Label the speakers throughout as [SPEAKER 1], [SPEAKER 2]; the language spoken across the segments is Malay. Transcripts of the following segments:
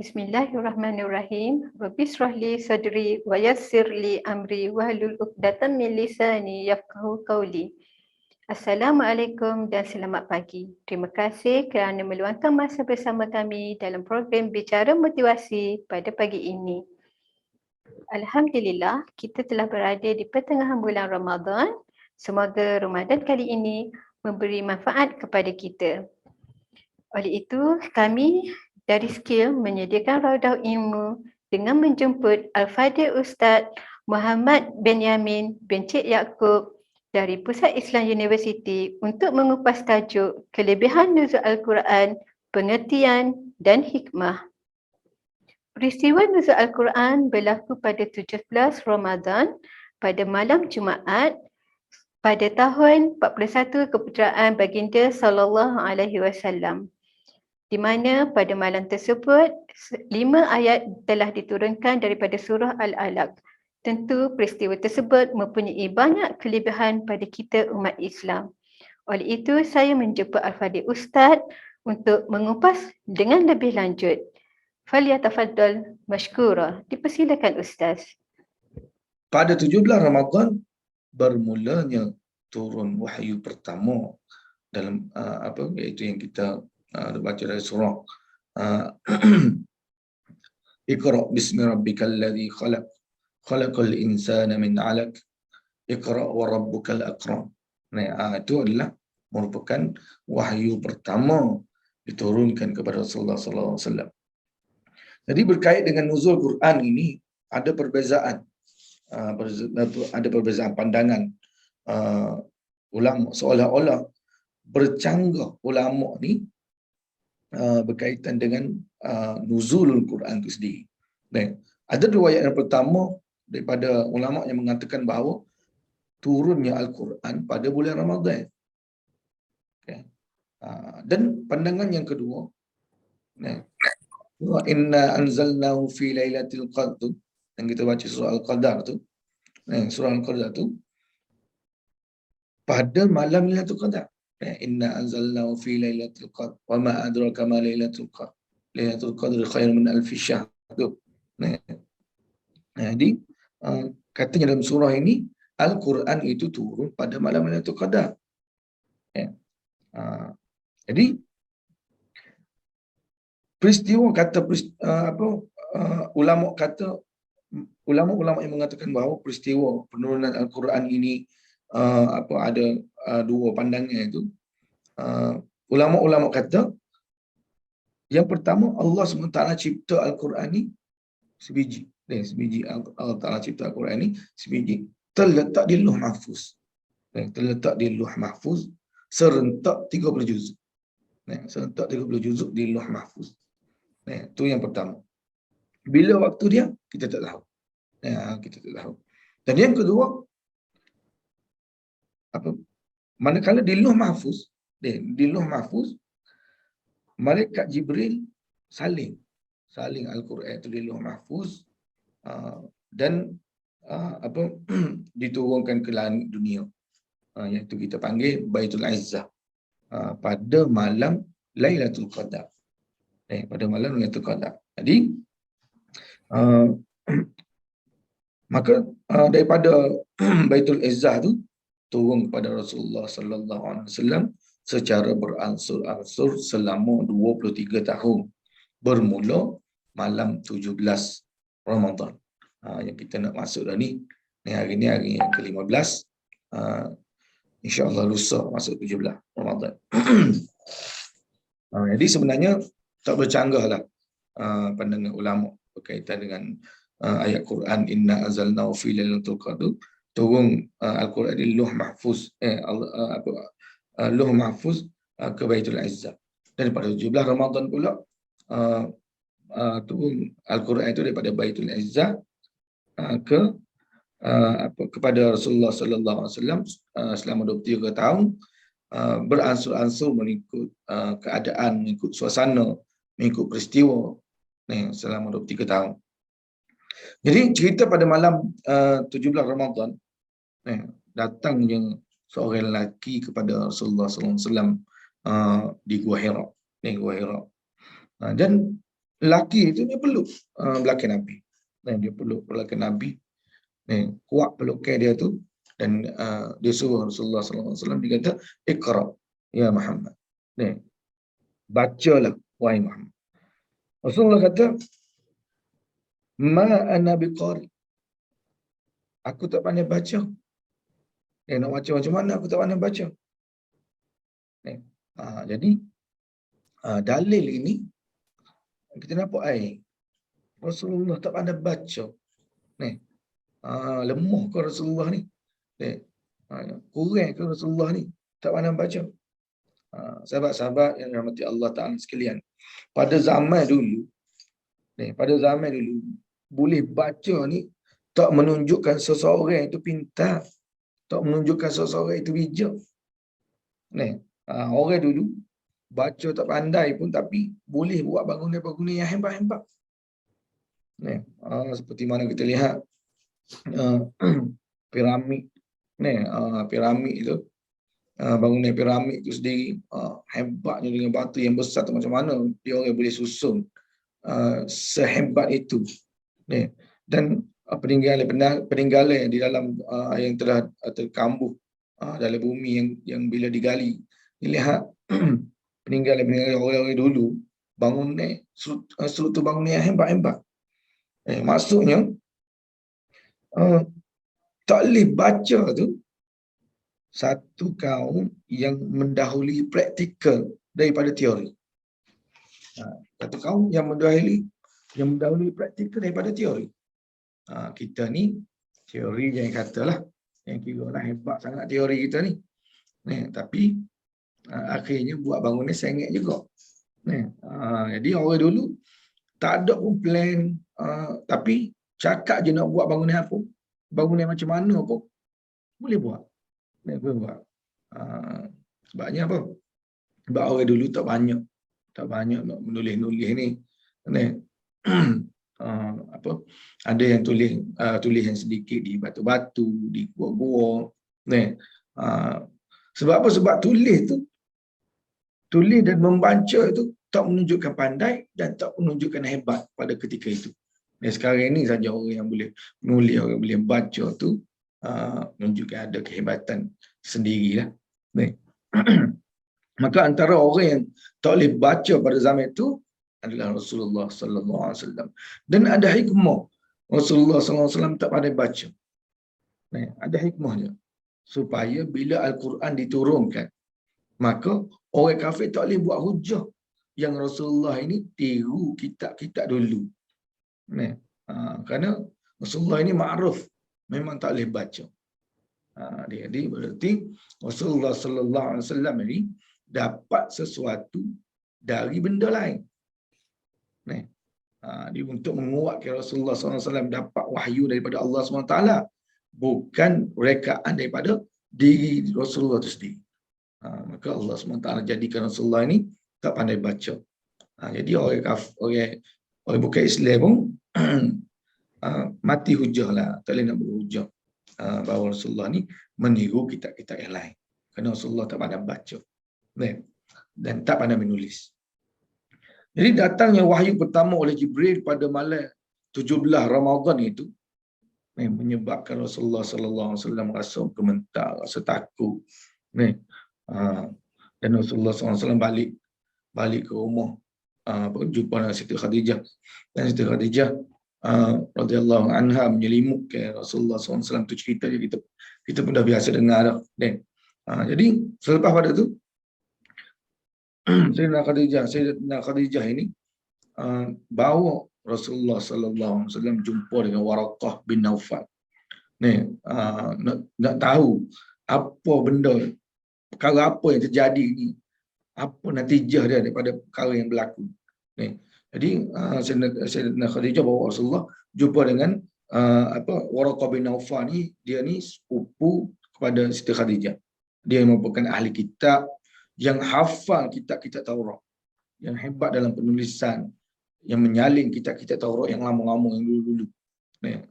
[SPEAKER 1] Bismillahirrahmanirrahim. Rabbi shrah li sadri wa yassir li amri wahlul 'uqdatam min lisani yafqahu qawli. Assalamualaikum dan selamat pagi. Terima kasih kerana meluangkan masa bersama kami dalam program Bicara Motivasi pada pagi ini. Alhamdulillah, kita telah berada di pertengahan bulan Ramadan. Semoga Ramadan kali ini memberi manfaat kepada kita. Oleh itu, kami dari Skill menyediakan Raudah Ilmu dengan menjemput Al-Fadhil Ustaz Muhammad Benyamin bin Cik Yaakob dari Pusat Islam University untuk mengupas tajuk Kelebihan Nuzul Al-Quran, Pengertian dan Hikmah. Peristiwa Nuzul Al-Quran berlaku pada 17 Ramadan pada malam Jumaat pada tahun 41 Keputeraan Baginda sallallahu alaihi wasallam, di mana pada malam tersebut 5 ayat telah diturunkan daripada surah Al-Alaq. Tentu peristiwa tersebut mempunyai banyak kelebihan pada kita umat Islam. Oleh itu saya menjemput Al-Fadhil Ustaz untuk mengupas dengan lebih lanjut. Falyatafaddal mashkura. Dipersilakan Ustaz.
[SPEAKER 2] Pada 17 Ramadan bermulanya turun wahyu pertama dalam iaitu yang kita baca dari surah Iqra bismi rabbikal ladzi khalaq khalaqal insana min 'alaq Iqra wa rabbukal akram. Itu adalah merupakan wahyu pertama diturunkan kepada Rasulullah sallallahu alaihi wasallam. Jadi berkait dengan nuzul Quran ini ada perbezaan pandangan ulama, seolah-olah bercanggah ulama ni berkaitan dengan nuzulul Quran itu sendiri. Ada riwayat yang pertama daripada ulama yang mengatakan bahawa turunnya Al-Quran pada bulan Ramadan. Dan pandangan yang kedua, wa inna anzalnahu fi lailatul qadr, yang kita baca surah Al-Qadar tu. Surah Al-Qadar tu pada malam Lailatul Qadar. Inna anzalnahu fi lailatul qadr wa ma adraka ma lailatul qadr. Lailatul qadr khairun min alfi syahr. Jadi katanya dalam surah ini Al-Quran itu turun pada malam Lailatul Qadar. Jadi ulama yang mengatakan bahawa peristiwa penurunan Al-Quran ini ada dua pandangan itu. Ulama kata yang pertama, Allah SWT cipta Al-Quran ni sebiji. Allah Ta'ala cipta Al-Quran ni sebiji. Terletak di Lauh Mahfuz. Terletak di Lauh Mahfuz serentak 30 juzuk. Serentak 30 juzuk di Lauh Mahfuz. Itu yang pertama. Bila waktu dia, kita tak tahu. Kita tak tahu. Dan yang kedua, manakala di Lauh Mahfuz, malaikat Jibril salin Al-Quran itu di Lauh Mahfuz dan diturunkan ke langit dunia, iaitu kita panggil Baitul Izzah pada malam Lailatul Qadar. Pada malam Lailatul Qadar. Jadi maka daripada Baitul Izzah tu turun kepada Rasulullah sallallahu alaihi wasallam secara beransur-ansur selama 23 tahun, bermula malam 17 Ramadan. Yang kita nak masuk dah ni. Hari ni hari yang ke-15. InsyaAllah lusa masuk 17 Ramadan. Jadi sebenarnya tak bercanggah lah pandangan ulama berkaitan dengan ayat Quran inna anzalnahu fi lailatul qadr, turun Al-Quran di Lauh Mahfuz, Lauh Mahfuz ke Baitul Izzah. Dan pada 17 Ramadan pula turun Al-Quran itu daripada Baitul Izzah kepada Rasulullah sallallahu alaihi wasallam selama 23 tahun, beransur-ansur mengikut keadaan, mengikut suasana, mengikut peristiwa selama 23 tahun. Jadi cerita pada malam 17 Ramadan, datangnya seorang lelaki kepada Rasulullah sallallahu alaihi wasallam di Gua Hira. Dan lelaki itu dia peluk belakang Nabi. Dia peluk belakang Nabi. Kuat pelukan dia tu, dan dia suruh Rasulullah SAW, dia kata, Iqra ya Muhammad. Bacalah wahai Muhammad. Rasulullah kata, ma ana biqari. Aku tak pandai baca. Nak baca macam mana aku tak pandai baca. Jadi dalil ini kita nampak Rasulullah tak pandai baca. Lemah ke Rasulullah ni? Kurang ke Rasulullah ni? Tak pandai baca. Sahabat-sahabat yang dirahmati Allah Ta'ala sekalian. Pada zaman dulu, boleh baca ni tak menunjukkan seseorang itu pintar. Tak menunjukkan seseorang itu bijak. Orang dulu baca tak pandai pun tapi boleh buat bangunan-bangunan yang hebat-hebat. Seperti mana kita lihat piramid. Piramid itu, bangunan piramid itu sendiri hebatnya, dengan batu yang besar tu macam mana dia orang boleh susun sehebat itu. Dan peninggalan di dalam yang telah terkambuh dalam bumi yang bila digali, dilihat peninggalan orang-orang dulu bangunan struktur bangunan yang hebat-hebat. Maksudnya tak boleh baca tu satu kaum yang mendahului praktikal daripada teori. Satu kaum yang mendahului praktikal daripada teori. Kita ni teori yang katalah, yang kira lah hebat sangat teori kita ni. Tapi akhirnya buat bangunan sengit juga. Jadi orang dulu tak ada pun plan, tapi cakap je nak buat bangunan apa, bangunan macam mana pun boleh buat. Sebabnya apa? Sebab orang dulu tak banyak nak menulis ni. Ada yang tulisan sedikit di batu-batu, di gua-gua. Sebab apa? Sebab tulis dan membaca itu tak menunjukkan pandai dan tak menunjukkan hebat pada ketika itu. Sekarang ini saja orang yang boleh menulis, orang boleh baca tu menunjukkan ada kehebatan sendirilah. Maka antara orang yang tak boleh baca pada zaman itu adalah Rasulullah sallallahu alaihi wasallam. Dan ada hikmah. Rasulullah sallallahu alaihi wasallam tak pandai baca. Ada hikmahnya. Supaya bila Al-Quran diturunkan, maka orang kafir tak boleh buat hujah yang Rasulullah ini tiru kitab-kitab dulu. Kerana Rasulullah ini ma'ruf, memang tak boleh baca. Jadi berarti Rasulullah sallallahu alaihi wasallam ini dapat sesuatu dari benda lain. Dia untuk menguatkan Rasulullah sallallahu alaihi wasallam dapat wahyu daripada Allah SWT, bukan rekaan daripada diri Rasulullah itu sendiri. Maka Allah SWT jadikan Rasulullah ini tak pandai baca. Jadi orang bukan Islam pun mati hujah lah, tak boleh nak berhujah bahawa Rasulullah ni meniru kitab-kitab yang lain. Kerana Rasulullah tak pandai baca dan tak pandai menulis. Jadi datangnya wahyu pertama oleh Jibril pada malam 17 Ramadan itu menyebabkan Rasulullah sallallahu alaihi wasallam rasa gemetar, rasa takut. Dan Rasulullah sallallahu alaihi wasallam balik ke rumah, berjumpa dengan Siti Khadijah. Dan Siti Khadijah radhiyallahu anha menyelimutkan Rasulullah SAW. Tu cerita je kita pun dah biasa dengar dah. Jadi selepas pada tu Sayyidina Khadijah ini bawa Rasulullah SAW jumpa dengan Waraqah bin Naufal. Nak tahu apa benda, perkara apa yang terjadi ni, apa natijah dia daripada perkara yang berlaku. Jadi Sayyidina Khadijah bawa Rasulullah jumpa dengan Waraqah bin Naufal ni, dia ni sepupu kepada Siti Khadijah. Dia merupakan ahli kitab yang hafal kitab-kitab Taurat, yang hebat dalam penulisan, yang menyalin kitab-kitab Taurat yang lama-lama, yang dulu-dulu.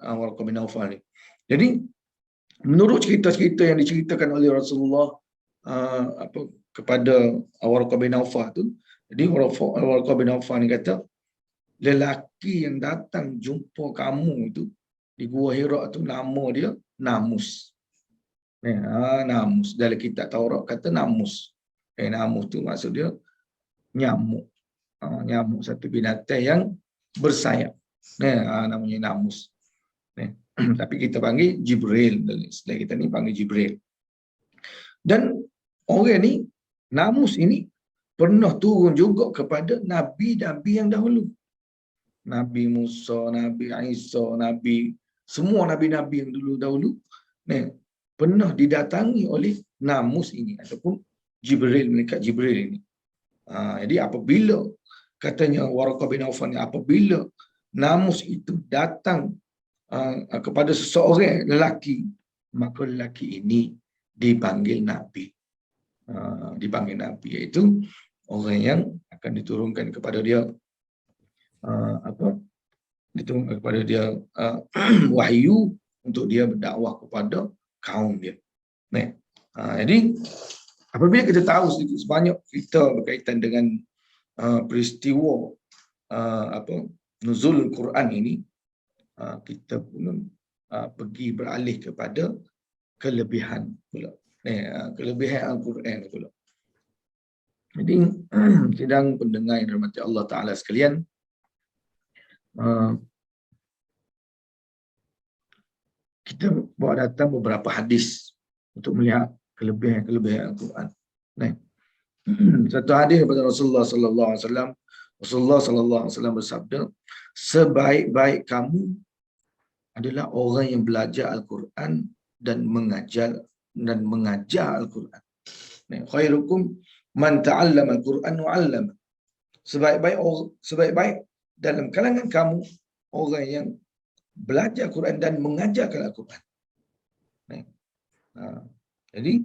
[SPEAKER 2] Waraqah bin Naufal ni. Jadi menurut cerita-cerita yang diceritakan oleh Rasulullah kepada Waraqah bin Naufal tu, jadi Waraqah bin Naufal ni kata, lelaki yang datang jumpa kamu itu di Gua Hira tu nama dia Namus. Namus. Dalam kitab Taurat kata Namus. Namus tu maksud dia nyamuk. Nyamuk, satu binatang yang bersayap. Namanya Namus. Tapi kita panggil Jibril. Istilah kita ni panggil Jibril. Dan orang ni, Namus ini pernah turun juga kepada Nabi-Nabi yang dahulu. Nabi Musa, Nabi Isa, semua Nabi-Nabi yang dahulu pernah didatangi oleh Namus ini ataupun Jibril, malaikat Jibril ini. Jadi apabila katanya Waraqah bin Aufan, apabila Namus itu datang kepada seseorang lelaki, maka lelaki ini dipanggil Nabi. Dipanggil Nabi, iaitu orang yang akan diturunkan kepada dia diturunkan kepada dia wahyu untuk dia berdakwah kepada kaum dia. Jadi apabila kita tahu sedikit sebanyak cerita berkaitan dengan peristiwa nuzul Quran ini, kita pun pergi beralih kepada kelebihan pula. Kelebihan Al-Quran pula. Jadi sidang pendengar yang dirahmati Allah Ta'ala sekalian, kita bawa datang beberapa hadis untuk melihat kelebihan Al-Quran. Satu hadis daripada Rasulullah sallallahu alaihi wasallam. Rasulullah sallallahu alaihi wasallam bersabda, sebaik-baik kamu adalah orang yang belajar Al-Quran dan mengajar Al-Quran. Khairukum man ta'allama Al-Quran wa 'allama. Sebaik-baik dalam kalangan kamu orang yang belajar Al-Quran dan mengajarkan Al-Quran. Jadi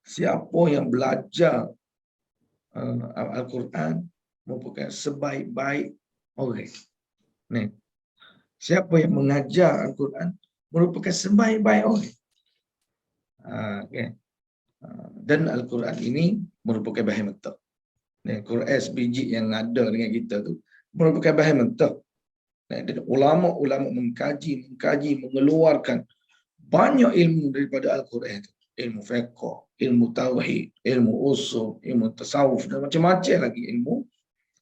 [SPEAKER 2] siapa yang belajar Al-Quran merupakan sebaik-baik orang. Siapa yang mengajar Al-Quran merupakan sebaik-baik orang. Dan Al-Quran ini merupakan bahan mentah. Quran sebiji yang ada dengan kita tu merupakan bahan mentah. Dan ulama-ulama mengkaji, mengeluarkan banyak ilmu daripada Al-Quran itu. Ilmu fiqh, ilmu tauhid, ilmu usul, ilmu tasawuf dan macam-macam lagi ilmu.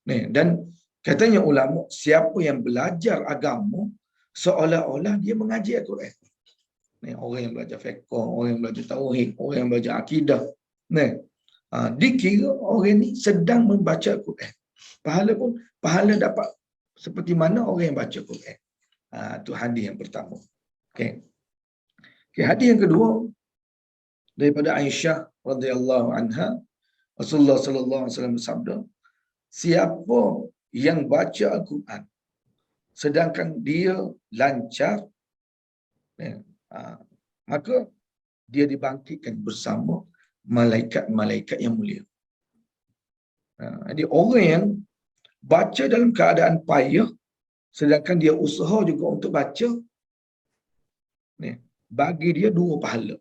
[SPEAKER 2] Dan katanya ulama, siapa yang belajar agama seolah-olah dia mengaji Al-Quran. Orang yang belajar fiqh, orang yang belajar tauhid, orang yang belajar akidah, dikira orang ni sedang membaca Al-Quran. Pahala dapat seperti mana orang yang baca Quran. Itu hadis yang pertama. Okey, hadis yang kedua daripada Aisyah radhiyallahu anha, Rasulullah sallallahu alaihi wasallam bersabda, siapa yang baca Al-Quran sedangkan dia lancar, maka dia dibangkitkan bersama malaikat-malaikat yang mulia. Jadi orang yang baca dalam keadaan payah sedangkan dia usaha juga untuk baca, bagi dia dua pahala,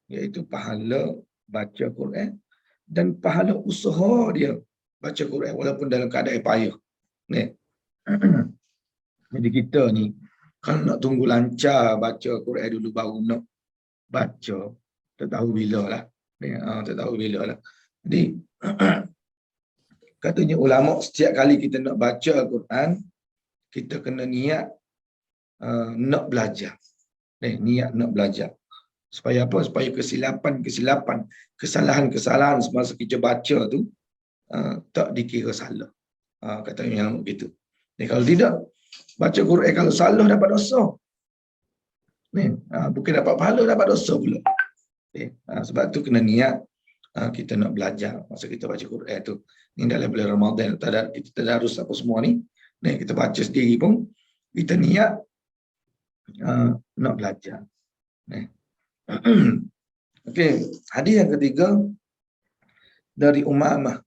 [SPEAKER 2] iaitu pahala baca Quran dan pahala usaha dia baca Quran walaupun dalam keadaan payah. Jadi kita ni kalau nak tunggu lancar baca Quran dulu baru nak baca, tak tahu bila lah. Jadi katanya ulama, setiap kali kita nak baca Al-Quran, kita kena niat nak belajar. Niat nak belajar. Supaya apa? Supaya kesilapan, kesalahan semasa kita baca tu tak dikira salah. Katanya ulama begitu. Kalau tidak, baca Quran kalau salah dapat dosa. Bukan dapat pahala, dapat dosa pula. Sebab tu kena niat kita nak belajar masa kita baca Quran tu. Ni dalam bulan Ramadan kita tadarus apa semua ni. Kita baca sendiri pun kita niat nak belajar. Okey, hadis yang ketiga dari Umamah.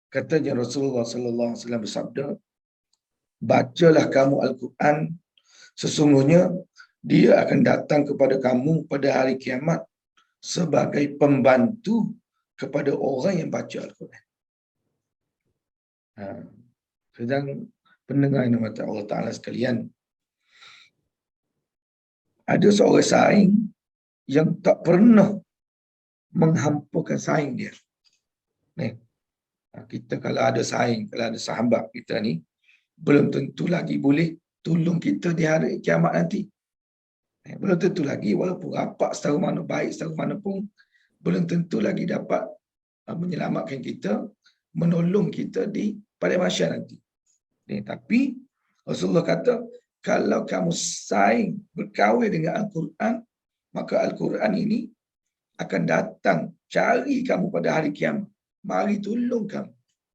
[SPEAKER 2] Katanya Rasulullah sallallahu alaihi wasallam bersabda, bacalah kamu Al-Quran, sesungguhnya dia akan datang kepada kamu pada hari kiamat sebagai pembantu kepada orang yang baca Al-Quran. Sedang pendengar yang dirahmati Allah Ta'ala sekalian, ada seorang saing yang tak pernah menghampakan saing dia. Ni, kita kalau ada saing, kalau ada sahabat kita ni, belum tentu lagi boleh tolong kita di hari kiamat nanti. Belum tentu lagi, walaupun rapat setara mana, baik setara mana pun, belum tentu lagi dapat menyelamatkan kita, menolong kita di pada mahsyar nanti. Tapi Rasulullah kata, kalau kamu saing berkawin dengan Al-Quran, maka Al-Quran ini akan datang cari kamu pada hari kiamat. Mari tolong kamu.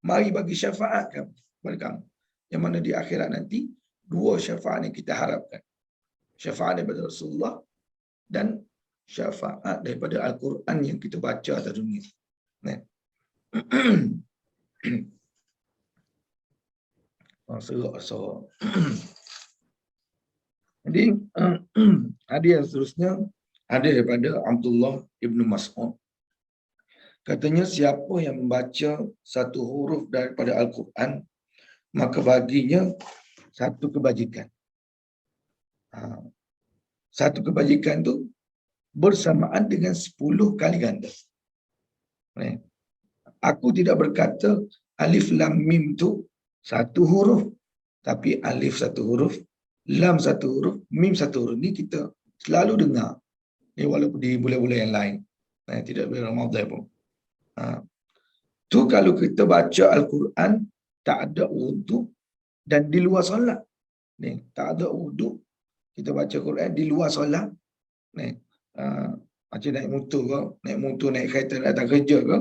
[SPEAKER 2] Mari bagi syafaat kamu kepada kamu. Yang mana di akhirat nanti, dua syafaat yang kita harapkan. Syafaat daripada Rasulullah dan syafaat daripada Al-Quran yang kita baca atas dunia. Serak. Jadi, hadis yang seterusnya ada daripada Abdullah ibnu Mas'ud. Katanya, siapa yang membaca satu huruf daripada Al-Quran, maka baginya satu kebajikan. Satu kebajikan tu bersamaan dengan 10 kali ganda. Aku tidak berkata alif lam mim tu satu huruf, tapi alif satu huruf, lam satu huruf, mim satu huruf. Ni kita selalu dengar. Ni walaupun di bulan-bulan yang lain. Tidak boleh Ramadan pun. Tu kalau kita baca Al-Quran tak ada wudu dan di luar solat. Ni tak ada wudu, kita baca Quran di luar solat. Ni macam naik motor, naik kereta datang kerja ke,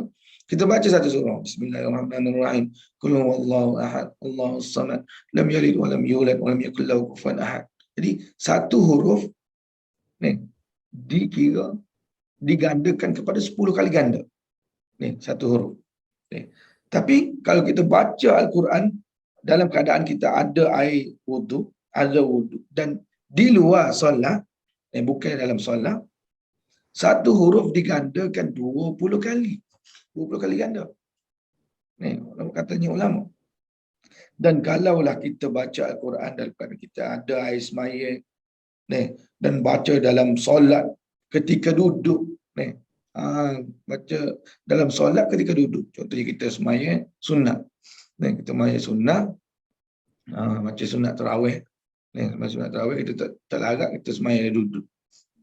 [SPEAKER 2] kita baca satu surah. Bismillahirrahmanirrahim. Qul huwallahu ahad, Allahus samad, lam yalid wa lam yulad wa lam yakul lahu kufuwan ahad. Jadi satu huruf ni dikira digandakan kepada 10 kali ganda. Ni satu huruf. Ni. Tapi kalau kita baca Al-Quran dalam keadaan kita ada air wudu, dan di luar solat, bukan dalam solat, satu huruf digandakan 20 kali. 20 kali ganda. Ni katanya ulama. Dan kalaulah kita baca Al-Quran daripada kita ada air semaya, dan baca dalam solat ketika duduk, baca dalam solat ketika duduk. Contohnya kita semaya sunat. Kita semaya sunat, baca sunat tarawih. Semaya sunat tarawih kita tak larat kita semaya duduk.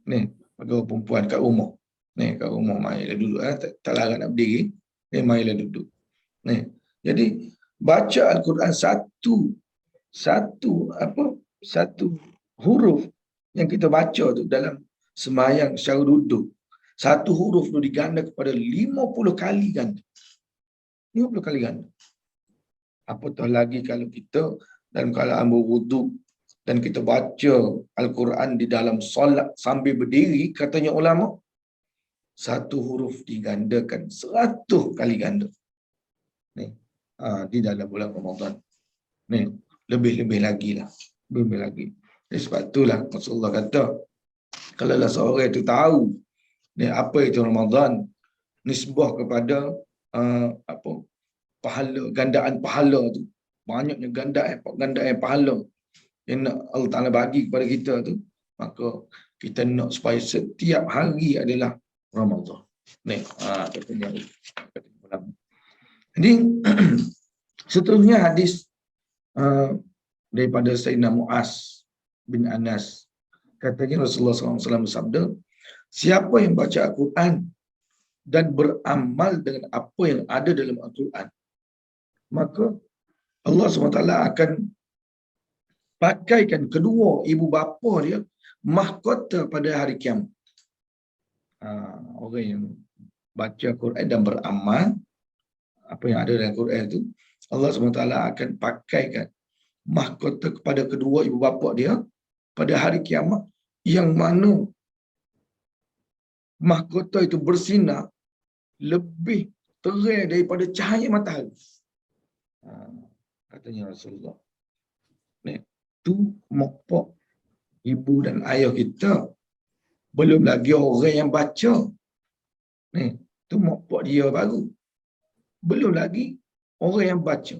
[SPEAKER 2] Bagi perempuan kat rumah. Kat rumah maya duduk, tak larat nak berdiri, maya duduk. Jadi baca Al-Quran satu huruf yang kita baca tu dalam sembahyang secara duduk, satu huruf tu diganda kepada 50 kali ganda. 50 kali ganda. Apatah lagi kalau kita dalam keadaan berwuduk dan kita baca Al-Quran di dalam solat sambil berdiri, katanya ulama, satu huruf digandakan 100 kali ganda. Di dalam bulan Ramadan. Lebih-lebih lagi lah. Lebih lagi. Sebab itulah Rasulullah kata, kalau seorang itu tahu apa itu Ramadan, nisbah kepada pahala, gandaan pahala tu, banyaknya gandaan pahala yang Allah Ta'ala bagi kepada kita tu, maka kita nak supaya setiap hari adalah Ramadan. Katanya. Jadi seterusnya hadis daripada Sayyidina Muaz bin Anas. Katanya Rasulullah SAW bersabda, siapa yang baca Al-Quran dan beramal dengan apa yang ada dalam Al-Quran, maka Allah SWT akan pakaikan kedua ibu bapa dia mahkota pada hari kiamat. Orang yang baca Al-Quran dan beramal apa yang ada dalam Al-Quran itu, Allah SWT akan pakaikan mahkota kepada kedua ibu bapa dia pada hari kiamat, yang mana mahkota itu bersinar lebih terang daripada cahaya matahari. Katanya Rasulullah. Tu mokpok ibu dan ayah kita. Belum lagi orang yang baca. Tu mokpok dia baru. Belum lagi orang yang baca.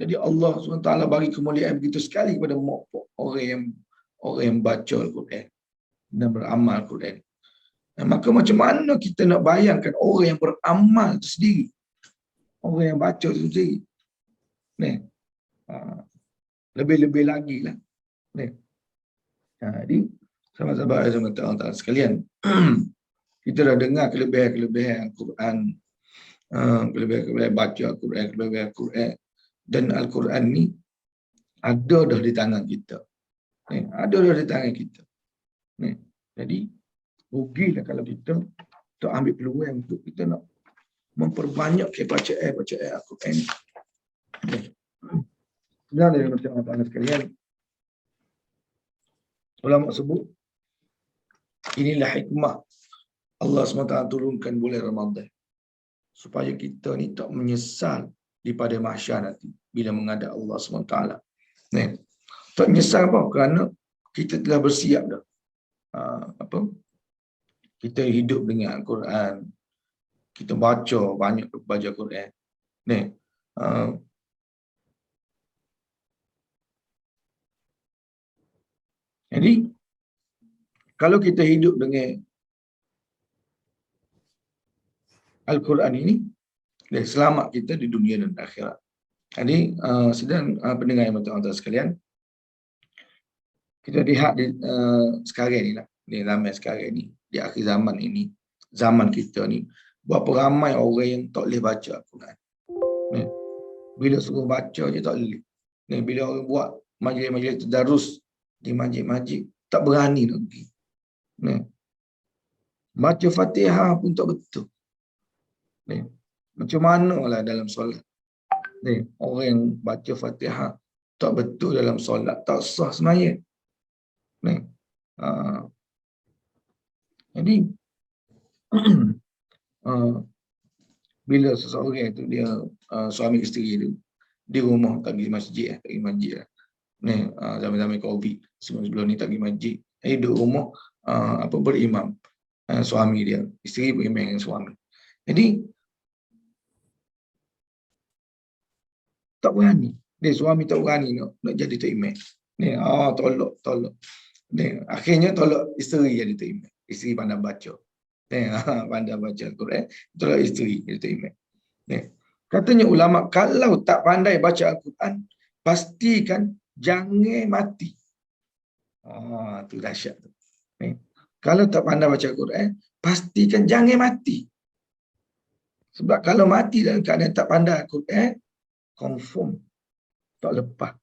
[SPEAKER 2] Jadi Allah SWT bagi kemuliaan begitu sekali kepada orang yang baca Al-Quran dan beramal Al-Quran. Maka macam mana kita nak bayangkan orang yang beramal itu sendiri, orang yang baca itu sendiri, ni, lebih-lebih lagi lah. Ni. Jadi, sahabat-sahabat Allah sekalian, kita dah dengar kelebihan-kelebihan Al-Quran, kelebihan-kelebihan baca Al-Quran, kelebihan Al-Quran. Dan Al-Quran ni ada dah di tangan kita. Ada dah di tangan kita. Jadi, rugilah kalau kita tak ambil peluang untuk kita nak memperbanyak bacaan Al-Quran ni. Sebenarnya macam apa sekalian, ulama sebut inilah hikmah Allah SWT turunkan bulan Ramadan supaya kita ni tak menyesal di pada mahsyar nanti bila menghadap Allah SWT. Tak menyesal apa? Kerana kita telah bersiap dah. Kita hidup dengan Al-Quran, kita banyak baca Quran. Jadi kalau kita hidup dengan Al-Quran ini, selamat kita di dunia dan akhirat. Jadi sedang pendengar yang bertuan-tuan sekalian, kita lihat di sekarang ni lah, di zaman sekarang ni, di akhir zaman ini, zaman kita ni, berapa ramai orang yang tak boleh baca Al-Quran. Bila suruh baca je tak boleh. Bila orang buat majlis-majlis tadarus di masjid-masjid, tak berani nak pergi. Baca Fatihah pun tak betul. Macam mana lah dalam solat. Orang yang baca Fatihah tak betul dalam solat, tak sah semayang. Jadi bila seseorang itu dia suami isteri tu di rumah tak pergi masjid, zaman-zaman Covid sebelum ni tak pergi masjid, duduk rumah berimam suami dia, isteri berimam dengan suami. Jadi tak berani. Suami tak berani nak jadi tok imam. Tolak. Akhirnya tolak isteri jadi tok imam. Isteri pandai baca. Pandai baca Al-Quran, tolak isteri jadi tok imam. Katanya ulama, kalau tak pandai baca Al-Quran, pastikan jangan mati. Tu dahsyat tu. Kalau tak pandai baca Al-Quran, pastikan jangan mati. Sebab kalau mati dalam keadaan tak pandai Al-Quran, confirm tak lepas.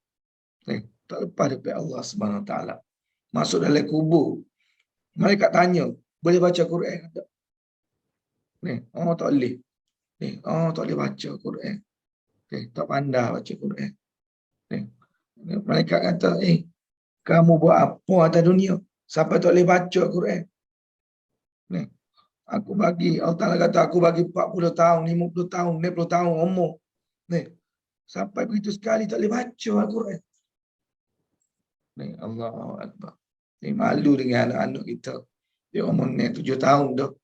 [SPEAKER 2] Tak lepas daripada Allah Subhanahu Wa Taala. Masuk dalam kubur, mereka tanya, boleh baca Quran tak? Tak boleh. Tak boleh baca Quran. Tak pandai baca Quran. Mereka kata, kamu buat apa atas dunia sampai tak boleh baca Quran? Aku bagi, Allah Ta'ala kata, aku bagi 40 tahun, 50 tahun, 60 tahun umur. Sampai begitu sekali tak boleh baca Al-Quran. Allahu Akbar. Malu dengan anak-anak kita. Dia umur 7 tahun dah.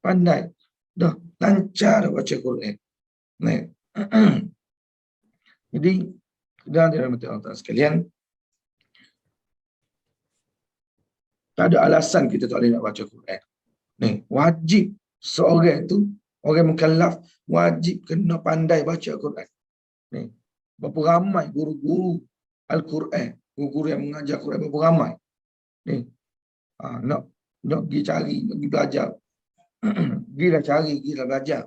[SPEAKER 2] Pandai. Dah lancar dah baca Quran. Jadi, dan Allah sekalian, tak ada alasan kita tak boleh nak baca Quran. Wajib seorang tu, orang mukallaf, wajib kena pandai baca Quran. Berapa ramai guru-guru Al-Quran, guru-guru yang mengajar Quran, berapa ramai nak pergi cari, nak pergi belajar. Gilah cari, gilah belajar.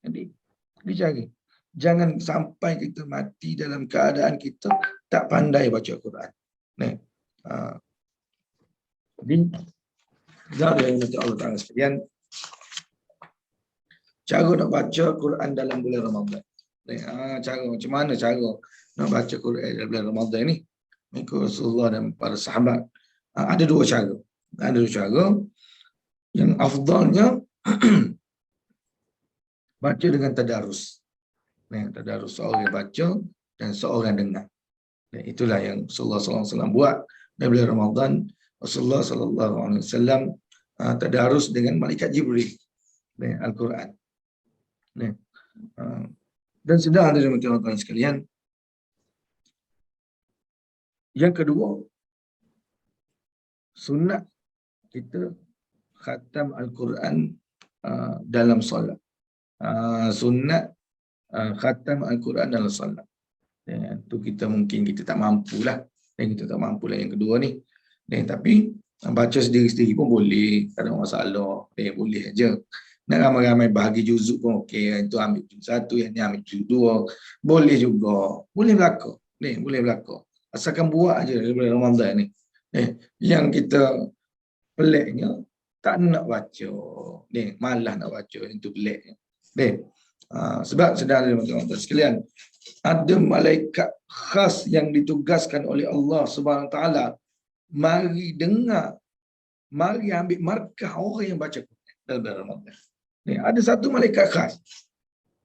[SPEAKER 2] Jadi, pergi cari. Jangan sampai kita mati dalam keadaan kita tak pandai baca Quran. Jadi, dari Allah Ta'ala sekalian, cara nak baca Quran dalam bulan Ramadan. Cara macam mana cara nak baca Quran dalam bulan Ramadan ni? Mengikut Rasulullah dan para sahabat. Ada dua cara. Ada dua cara. Yang afdalnya baca dengan tadarus. Tadarus, seorang yang baca dan seorang dengar. Dan itulah yang Rasulullah SAW buat dalam bulan Ramadan. Rasulullah SAW tadarus dengan malaikat Jibril Al-Quran. Ni. Dan sedang ada teman-teman sekalian. Yang kedua, sunat kita khatam Al-Quran dalam solat. Sunat khatam Al-Quran dalam solat. Itu kita tak mampulah. Kita tak mampulah yang kedua ni. Tapi baca sendiri-sendiri pun boleh, tak ada masalah. Boleh aja. Nak ramai-ramai bahagi juzuk pun okey. Itu ambil juzuk 1, yang ni ambil juzuk 2. Boleh juga. Boleh berlaku. Boleh berlaku. Asalkan buat aja daripada Ramadan ni. Yang kita peliknya tak nak baca. Malah nak baca. Itu peliknya. Sebab sedang ada teman-teman sekalian, ada malaikat khas yang ditugaskan oleh Allah Subhanahu Wa Taala mari dengar, mari ambil markah orang yang baca Quran dalam Ramadan. Ada satu malaikat khas.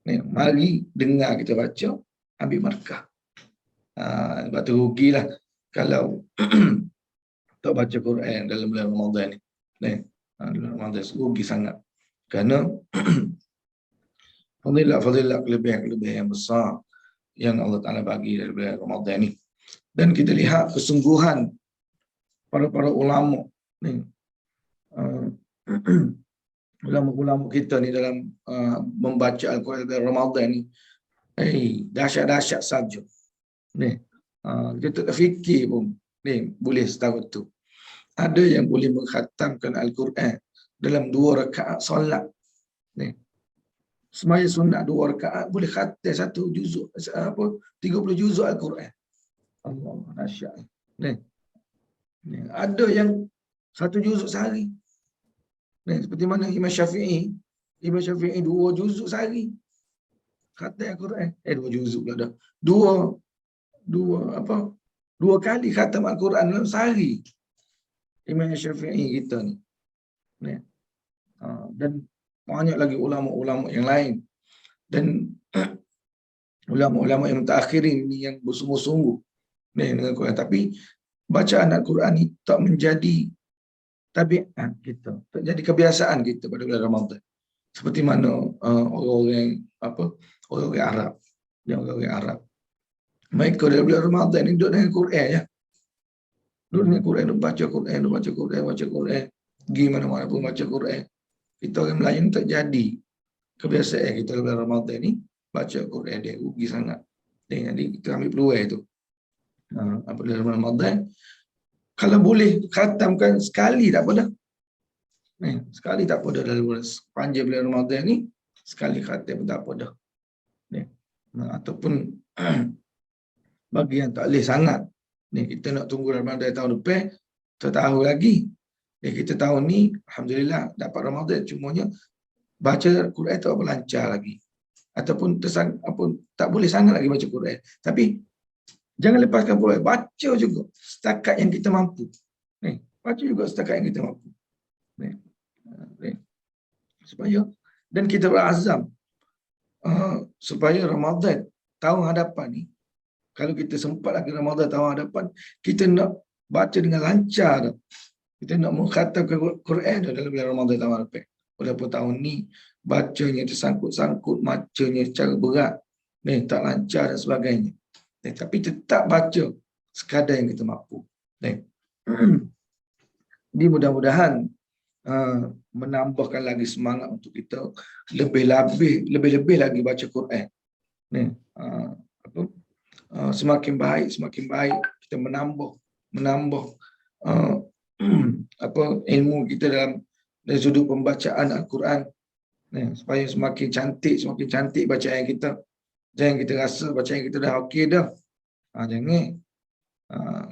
[SPEAKER 2] Mari dengar kita baca, ambil markah. Sebab tu rugilah kalau tak baca Quran dalam bulan Ramadan ni. Dalam Ramadan rugi sangat. Kerana fadilah kelebihan yang besar yang Allah Ta'ala bagi dari bulan Ramadan ni. Dan kita lihat kesungguhan para ulama ni, ulama-ulama kita ni dalam membaca Al-Quran dalam Ramadan ni, dahsyat-dahsyat saja. Kita tak fikir pun boleh setahun tu. Ada yang boleh mengkhatamkan Al-Quran dalam 2 rakaat solat. Semaya sunat 2 rakaat boleh khatam 1 juzuk, 30 juzuk Al-Quran. Allah, dahsyat. Ada yang 1 juzuk sehari. Seperti mana Imam Syafi'i 2 juzuk sehari. Khatam Al-Quran. 2 juzuk pula dah. 2 kali khatam Al-Quran dalam sehari. Imam Syafi'i kita ni. Dan banyak lagi ulama-ulama yang lain. Dan ulama-ulama yang mutakhirin ni yang bersungguh-sungguh dengan Quran. Tapi bacaan Al-Quran ni tak menjadi tabiat kita, tak jadi kebiasaan kita pada bulan Ramadan. Seperti mana orang-orang Arab, orang-orang Arab. Mereka dalam bulan Ramadan ni duduk dengan Quran ya. Duduk dengan Quran, duduk baca Quran. Pergi mana-mana pun baca Quran. Kita orang Melayu ni tak jadi kebiasaan kita dalam bulan Ramadan ni baca Quran, dia rugi sangat. Jadi kita ambil peluang tu. Dalam Ramadan kalau boleh khatamkan sekali tak apa dah. Sekali tak apa dah dalam panjang bulan Ramadan ni, sekali khatam pun tak apa dah. Ataupun bagi yang tak boleh sangat, kita nak tunggu Ramadan tahun depan, tak tahu lagi. Kita tahun ni alhamdulillah dapat Ramadan, cumanya baca Quran tak apa lancar lagi. Ataupun tak boleh sangat lagi baca Quran. Tapi jangan lepaskan peluang, baca juga setakat yang kita mampu. Baca juga setakat yang kita mampu. Supaya, dan kita berazam supaya Ramadan tahun hadapan ni, kalau kita sempat lagi Ramadan tahun hadapan, kita nak baca dengan lancar. Kita nak mengkhatamkan Quran dalam bulan Ramadan tahun hadapan. Walaupun tahun ni bacanya tersangkut-sangkut, bacanya secara berat, tak lancar dan sebagainya. Tapi tetap baca sekadar yang kita mampu. Jadi mudah-mudahan menambahkan lagi semangat untuk kita lebih-lebih lagi baca Quran. Semakin baik kita menambah ilmu kita dalam sudut pembacaan Al-Quran, supaya semakin cantik bacaan kita. Jangan kita rasa bacaan kita dah okey dah. Jangan.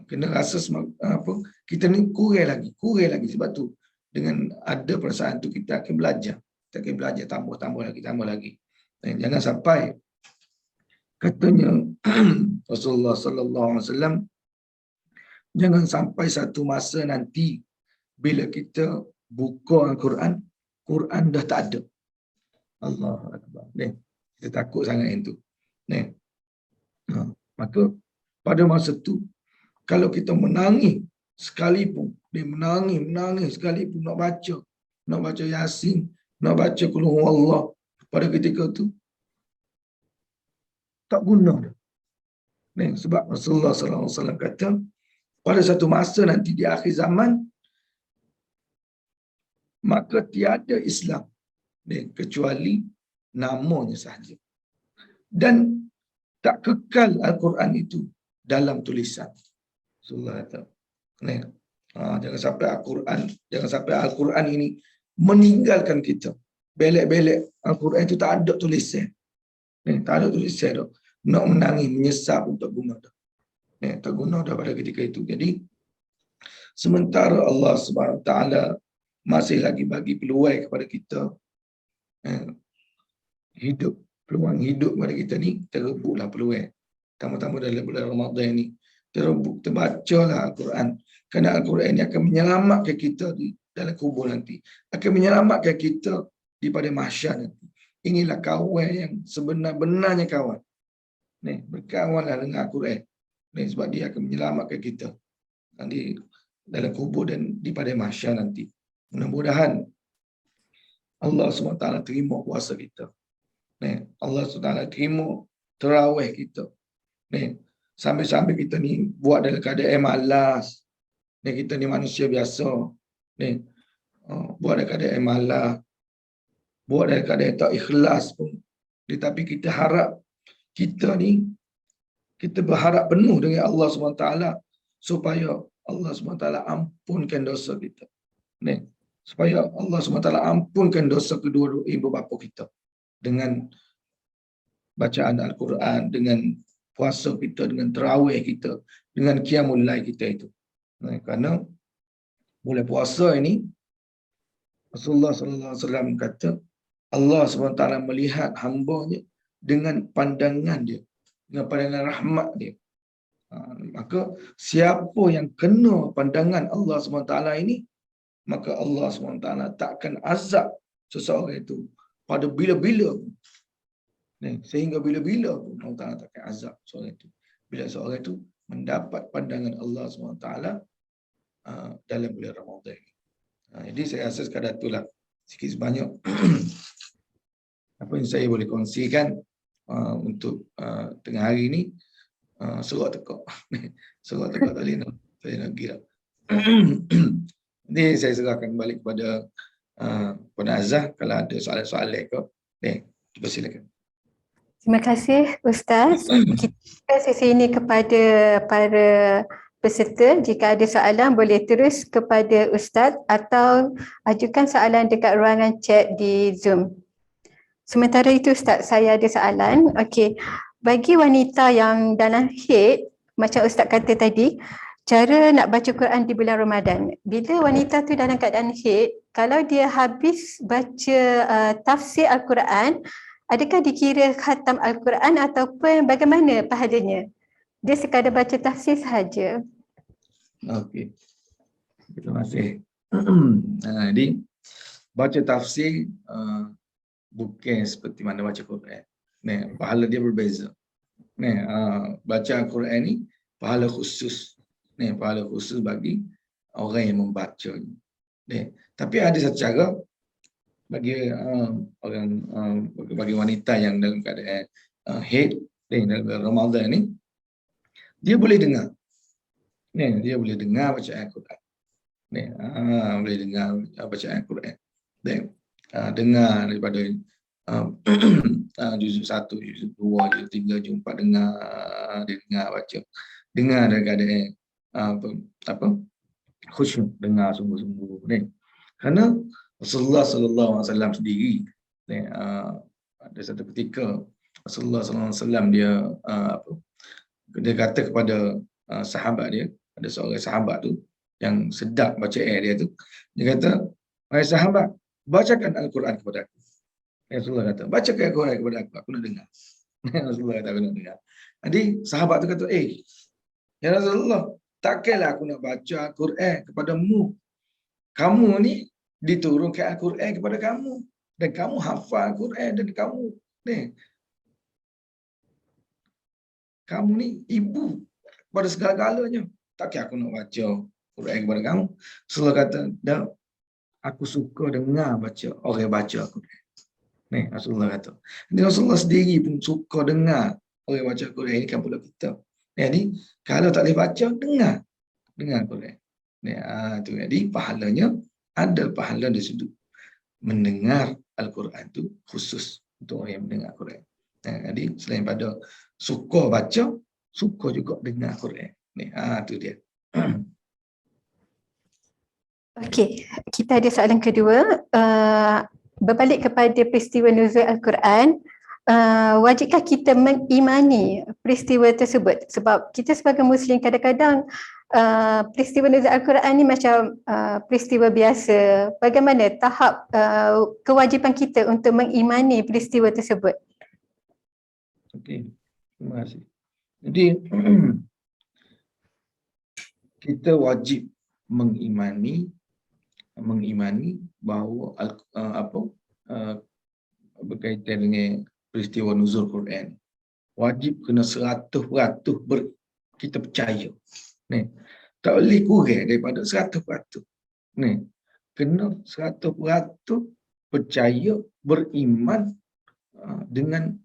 [SPEAKER 2] Kena rasa kita ni kurang lagi. Sebab tu dengan ada perasaan tu kita akan belajar. Tambah lagi. Jangan sampai katanya Rasulullah sallallahu alaihi wasallam, jangan sampai satu masa nanti bila kita buka Al-Quran, Quran dah tak ada. Allahu akbar. Kita takut sangat yang tu. Maka pada masa tu, kalau kita menangis sekalipun, menangis sekalipun nak baca Yasin, nak baca Qul Huwallah, pada ketika tu tak guna dah. Ni, sebab Rasulullah SAW kata, pada satu masa nanti di akhir zaman, maka tiada Islam ni, kecuali namanya sahaja. Dan tak kekal Al-Quran itu dalam tulisan. Rasulullah kata, ni, jangan sampai Al-Quran ini meninggalkan kita. Belek-belek Al-Quran itu tak ada tulisan. Ni, tak ada tulisan dah. Nak menangis, menyesal pun tak guna dah. Ni, tak guna dah pada ketika itu. Jadi, sementara Allah SWT masih lagi bagi peluang kepada kita, hidup, peluang hidup kepada kita ni, terebuklah peluang. Tama-tama dalam bulan Ramadan ni, terebuk, terbacalah Al-Quran. Kerana Al-Quran ini akan menyelamatkan kita di dalam kubur nanti. Akan menyelamatkan kita di pada mahsyar nanti. Inilah kawan yang sebenar-benarnya kawan. Ni, berkawanlah dengan Al-Quran. Ni, sebab dia akan menyelamatkan kita di dalam kubur dan di pada mahsyar nanti. Mudah-mudahan Allah SWT terima puasa kita. Ni, Allah SWT terima terawih kita. Ni, sambil-sambil kita ni buat dalam keadaan malas. Ni, kita ni manusia biasa. Ni, buat dalam keadaan malas. Buat dalam keadaan tak ikhlas pun. Tetapi kita harap kita ni, kita berharap penuh dengan Allah SWT supaya Allah SWT ampunkan dosa kita. Ni, supaya Allah SWT ampunkan dosa kedua-dua ibu bapa kita dengan bacaan Al-Quran, dengan puasa kita, dengan tarawih kita, dengan qiyamul lail kita itu. Nah, kerana bulan puasa ini Rasulullah SAW kata Allah SWT melihat hamba-Nya dengan pandangan dia, dengan pandangan rahmat dia. Maka siapa yang kena pandangan Allah SWT ini, maka Allah SWT takkan azab seseorang itu pada bila-bila pun. Sehingga bila-bila pun Allah Ta'ala takkan azab seorang itu. Bila seorang itu mendapat pandangan Allah SWT dalam bulan Ramadan. Jadi saya rasa sekadar itulah sikit sebanyak apa yang saya boleh kongsikan untuk tengah hari ini. Surat tekak. Surat tekak tadi saya nak kira. Ini saya serahkan balik kepada Azhar kalau ada soalan-soalan ke. Cuba silakan.
[SPEAKER 1] Terima kasih Ustaz. Kita sesi ini kepada para peserta, jika ada soalan boleh terus kepada Ustaz atau ajukan soalan dekat ruangan chat di Zoom. Sementara itu Ustaz, saya ada soalan. Okey, bagi wanita yang dalam haid, macam Ustaz kata tadi, cara nak baca Quran di bulan Ramadan. Bila wanita tu dalam keadaan haid, kalau dia habis baca tafsir Al-Quran, adakah dikira khatam Al-Quran ataupun bagaimana pahalanya? Dia sekadar baca tafsir sahaja.
[SPEAKER 2] Okey. Terima kasih. Jadi baca tafsir bukan seperti mana baca Quran. Pahala dia berbeza. Baca Al-Quran ni pahala khusus. Pahala khusus bagi orang yang membaca. Tapi ada satu cara bagi bagi wanita yang dalam keadaan haid dalam Ramadan ni, dia boleh dengar. Dia boleh dengar bacaan Al-Quran. Boleh dengar bacaan Al-Quran. Dengar daripada juzuk 1, juzuk 2, juzuk 3, juzuk 4, dia dengar baca. Dengar dalam keadaan khusyuk, dengar sungguh-sungguh. Kerana Rasulullah SAW sendiri, ada satu ketika Rasulullah SAW dia kata kepada sahabat dia, ada seorang sahabat tu yang sedap bacaan dia tu, dia kata, "Wahai sahabat, bacakan Al-Quran kepada aku." Rasulullah kata, "Bacakan Al-Quran kepada aku nak dengar." Rasulullah kata, "Aku nak dengar." Jadi sahabat tu kata, "Ya Rasulullah, takkanlah aku nak baca Al-Quran kepadamu. Kamu ni diturunkan Al-Quran kepada kamu dan kamu hafal Al-Quran dan kamu ni ibu pada segala-galanya. Takkan aku nak baca Quran kepada kamu." Rasulullah kata, "Dah, aku suka dengar baca orang baca Al-Quran." Ni Rasulullah kata. Jadi Rasulullah sendiri pun suka dengar orang baca Quran ini kan pula kita. Jadi kalau tak boleh baca, dengar Quran. Ni, tu jadi pahalanya ada pahala di sudut mendengar Al-Quran tu khusus untuk orang yang mendengar Quran. Jadi selain pada suka baca, suka juga dengar Quran. Ni, tu dia.
[SPEAKER 1] Okey, kita ada soalan kedua. Berbalik kepada peristiwa nuzul Al-Quran, wajibkah kita mengimani peristiwa tersebut? Sebab kita sebagai Muslim kadang-kadang peristiwa nuzul Al-Quran ni macam peristiwa biasa. Bagaimana tahap kewajipan kita untuk mengimani peristiwa tersebut?
[SPEAKER 2] Okey, terima kasih. Jadi kita wajib mengimani bahawa berkaitan dengan peristiwa nuzul Quran. Wajib kena 100% kita percaya. Ni, tak boleh kurang daripada 100%. Ni, kena 100% percaya, beriman dengan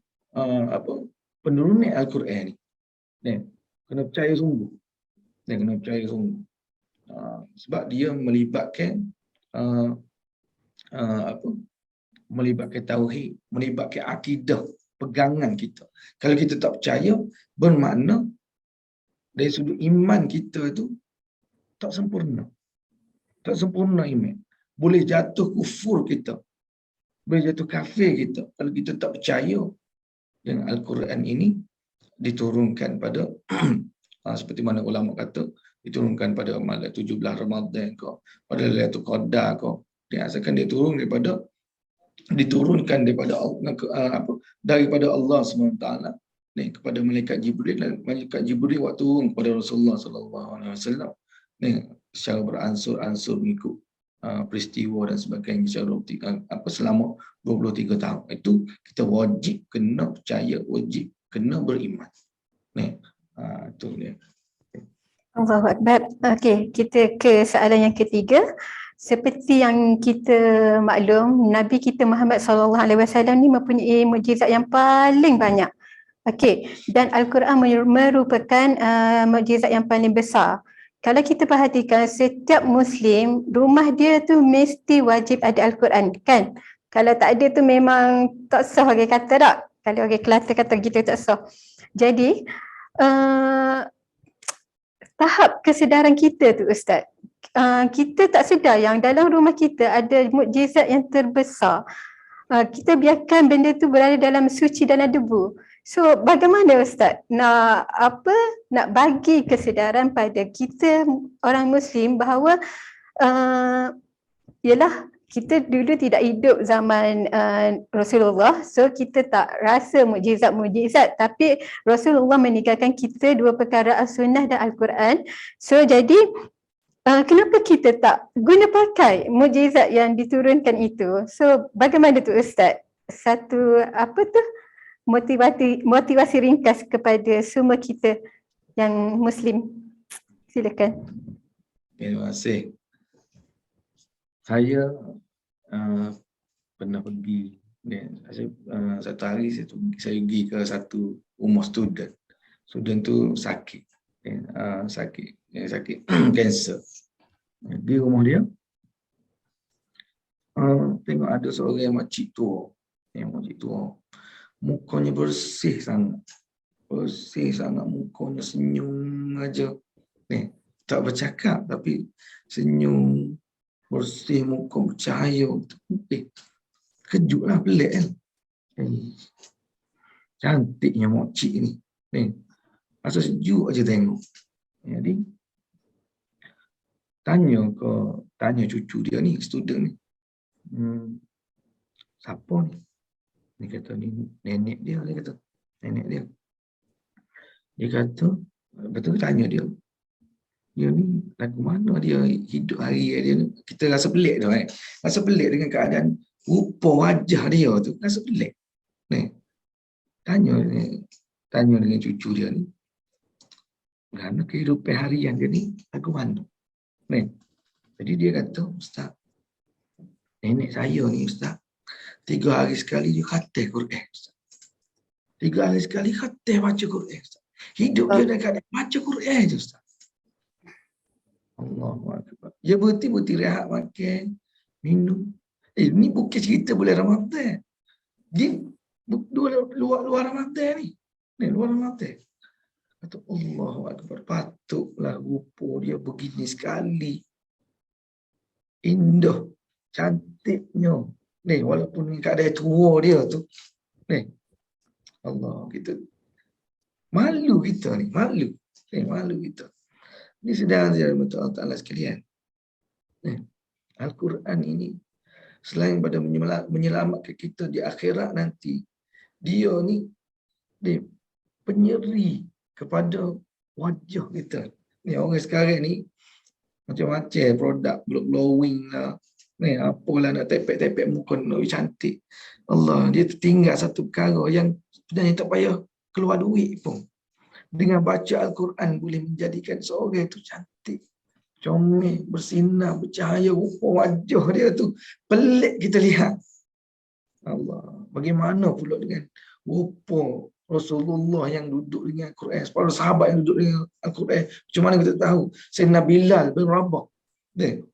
[SPEAKER 2] penurunan Al-Quran ni. Ni, kena percaya sungguh. Sebab dia melibatkan melibatkan tauhid, melibatkan akidah, pegangan kita. Kalau kita tak percaya, bermakna dari sudut iman kita tu tak sempurna. Tak sempurna iman. Boleh jatuh kufur kita. Boleh jatuh kafir kita. Kalau kita tak percaya dengan Al-Quran ini diturunkan pada seperti mana ulama kata, diturunkan pada malam 17 Ramadan kau, pada Lailatul Qadar kau. Dia asalkan dia diturunkan daripada Allah SWT ni kepada malaikat Jibril, dan malaikat Jibril waktu turun kepada Rasulullah SAW ni secara beransur-ansur mengikut peristiwa dan sebagainya selama 23 tahun. Itu kita wajib kena percaya, wajib kena beriman. Ni itu dia.
[SPEAKER 1] Allahu Akbar. Okey, kita ke soalan yang ketiga. Seperti yang kita maklum, Nabi kita Muhammad SAW ni mempunyai mukjizat yang paling banyak. Okey, dan Al-Quran merupakan mukjizat yang paling besar. Kalau kita perhatikan, setiap Muslim, rumah dia tu mesti wajib ada Al-Quran, kan? Kalau tak ada tu memang tak sah, orang kata tak? Kalau orang Kelantan kata gitu tak sah. Jadi, tahap kesedaran kita tu Ustaz, kita tak sedar yang dalam rumah kita ada mukjizat yang terbesar. Kita biarkan benda tu berada dalam suci dalam debu. So bagaimana Ustaz nak bagi kesedaran pada kita orang Muslim bahawa ialah kita dulu tidak hidup zaman Rasulullah, so kita tak rasa mukjizat-mukjizat, tapi Rasulullah meninggalkan kita dua perkara, As-Sunnah dan Al-Quran. So jadi kenapa kita tak guna pakai mukjizat yang diturunkan itu? So bagaimana tu Ustaz? Satu motivasi ringkas kepada semua kita yang Muslim. Silakan.
[SPEAKER 2] Terima kasih. Saya pernah pergi, satu hari saya pergi ke satu rumah student. Student tu sakit kanser. Di rumah dia, tengok ada seorang yang makcik tua. Mukanya bersih sangat mukanya, senyum aja. Tak bercakap tapi senyum, bersih muka, bercahaya. Kejutlah, pelik kan. Cantiknya makcik ni. Rasa sejuk aja tengok. Jadi tanya cucu dia ni, student ni. Siapa ni? Dia kata ni nenek dia. Dia kata, betul tanya dia. Dia ni lagu mana dia hidup hari dia ni. Kita rasa pelik tu kan. Rasa pelik dengan keadaan rupa wajah dia tu. Rasa pelik. Tanya dengan cucu dia ni. Kerana kehidupan harian dia ni lagu mana. Jadi dia kata, Ustaz, nenek saya ni Ustaz, 3 hari sekali dia khatam Quran. Ustaz. 3 hari sekali khatam baca Quran. Ustaz. Hidup dia dekat baca Quran je Ustaz. Allahu Akbar. Dia berhenti rehat makan, minum. Ni bukan cerita bulan Ramadan. Dia luar Ramadan ni. Ni luar Ramadan. Kata Allahu Akbar. Patutlah rupa dia begini sekali. Indah. Cantiknya. Ni walaupun keadaan tua dia tu. Ni. Allah kita. Malu kita ni. Malu. Ni malu kita. Ini sedang saja Allah Ta'ala sekalian. Ni. Al-Quran ini. Selain pada menyelamatkan kita di akhirat nanti. Dia ni. Dia penyeri kepada wajah kita. Ni orang sekarang ni. Macam-macam produk. Glowing lah. Ni apalah nak tepek-tepek muka nak cantik. Allah. Dia tertinggal satu perkara yang sebenarnya tak payah keluar duit pun. Dengan baca Al-Quran boleh menjadikan seorang itu cantik. Comel, bersinar, bercahaya, rupa wajah dia tu. Pelik kita lihat. Allah. Bagaimana pula dengan rupa Rasulullah yang duduk dengan Al-Quran. Para sahabat yang duduk dengan Al-Quran. Macam mana kita tahu? Sayyidina Bilal bin Rabah.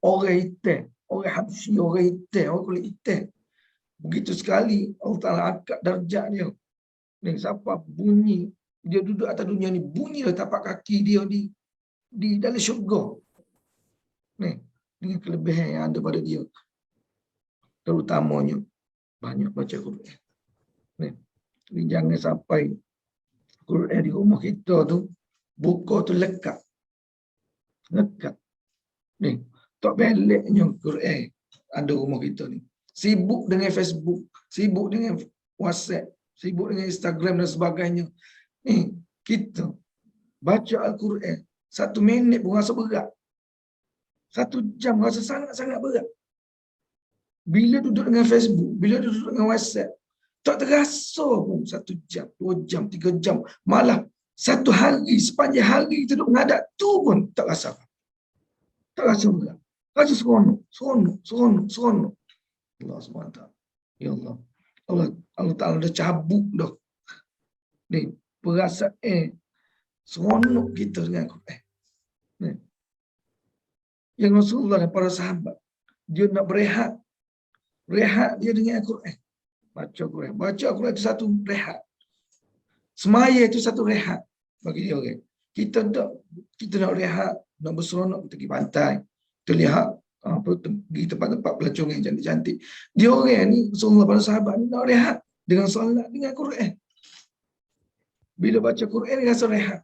[SPEAKER 2] Orang hitam. Orang Habsyi, orang hitam. Orang kulit hitam. Begitu sekali Allah Ta'ala angkat darjat dia. Ni, siapa bunyi. Dia duduk atas dunia ni. Bunyilah tapak kaki dia di dalam syurga. Ni, dengan kelebihan yang ada pada dia. Terutamanya banyak baca Quran. Ni, jangan sampai Quran di rumah kita tu buka tu lekat. Lekat. Ni, tak beliknya Quran ada rumah kita ni. Sibuk dengan Facebook, sibuk dengan WhatsApp, sibuk dengan Instagram dan sebagainya. Ni, kita baca Al-Quran 1 minit pun rasa berat. 1 jam rasa sangat-sangat berat. Bila duduk dengan Facebook, bila duduk dengan WhatsApp, tak terasa pun 1 jam, 2 jam, 3 jam. Malah 1 hari, sepanjang hari kita duduk menghadap tu pun tak rasa. Tak rasa berat. Rasa seronok, seronok, seronok, seronok. Allah SWT. Ya Allah. Allah Ta'ala dah cabut dah. Ni, perasaan seronok kita dengan Quran. Ni. Yang Rasulullah dan para sahabat, dia nak berehat. Rehat dia dengan Al-Quran. Baca Quran. Baca Quran itu satu rehat. Semaya itu satu rehat bagi dia orang. Kita nak rehat, nak berseronok, kita pergi pantai. Kita lihat pergi tempat-tempat pelancong yang cantik-cantik. Dia orang ni, Rasulullah para sahabat ni nak rehat dengan solat, dengan Quran. Bila baca Quran, dia rasa rehat.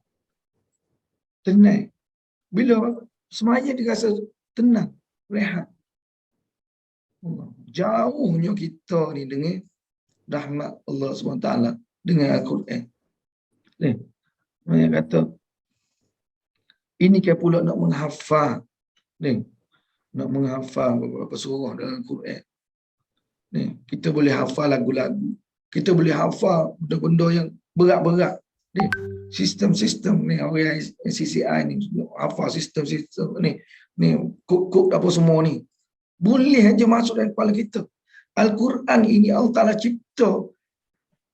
[SPEAKER 2] Tenang. Bila semaya dia rasa tenang, rehat. Jauhnya kita ni dengan rahmat Allah SWT dengan Al-Quran. Dia kata, ini kan pula nak menghafal. Nak menghafal beberapa surah dalam Al-Quran. Kita boleh hafal lagu-lagu. Kita boleh hafal benda-benda yang berat-berat. Sistem-sistem ni, orang CCI ni, hafal sistem-sistem ni, kod apa semua ni. Boleh aja masuk dalam kepala kita. Al-Quran ini Allah Ta'ala cipta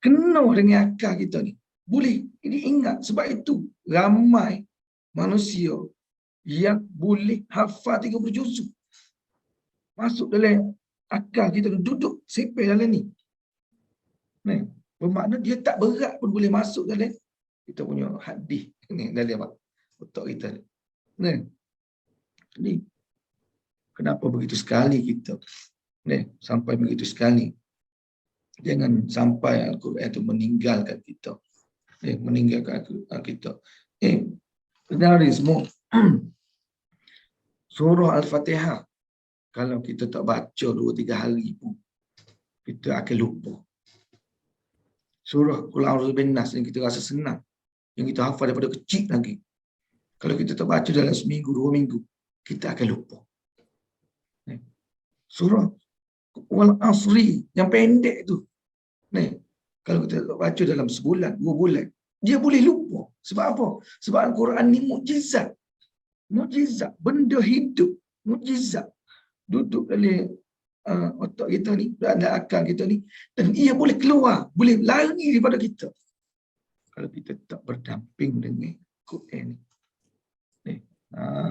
[SPEAKER 2] kena dengan akal kita ni. Boleh. Ini ingat. Sebab itu ramai manusia yang boleh hafal 30 juzuk. Masuk dalam akal kita duduk sepel dalam ni. Bermakna dia tak berat pun boleh masuk dalam kita punya hadis ni, dalam otak kita ni. Ni. Kenapa begitu sekali kita? Sampai begitu sekali. Jangan sampai Al-Quran itu meninggalkan kita. Meninggalkan kita. Dari semua. Surah Al-Fatihah. Kalau kita tak baca 2-3 hari pun, kita akan lupa. Surah Qul A'udzu Bin-Nas yang kita rasa senang. Yang kita hafal daripada kecil lagi. Kalau kita tak baca dalam seminggu, 2 minggu, kita akan lupa. Surah Wal Asri yang pendek tu. Kalau kita baca dalam sebulan, 2 bulan, dia boleh lupa. Sebab apa? Sebab Al-Quran ni mukjizat. Mukjizat. Benda hidup. Mukjizat. Duduk dalam otak kita ni, ada akal kita ni, dan ia boleh keluar, boleh lari daripada kita kalau kita tak berdamping dengan Quran ni.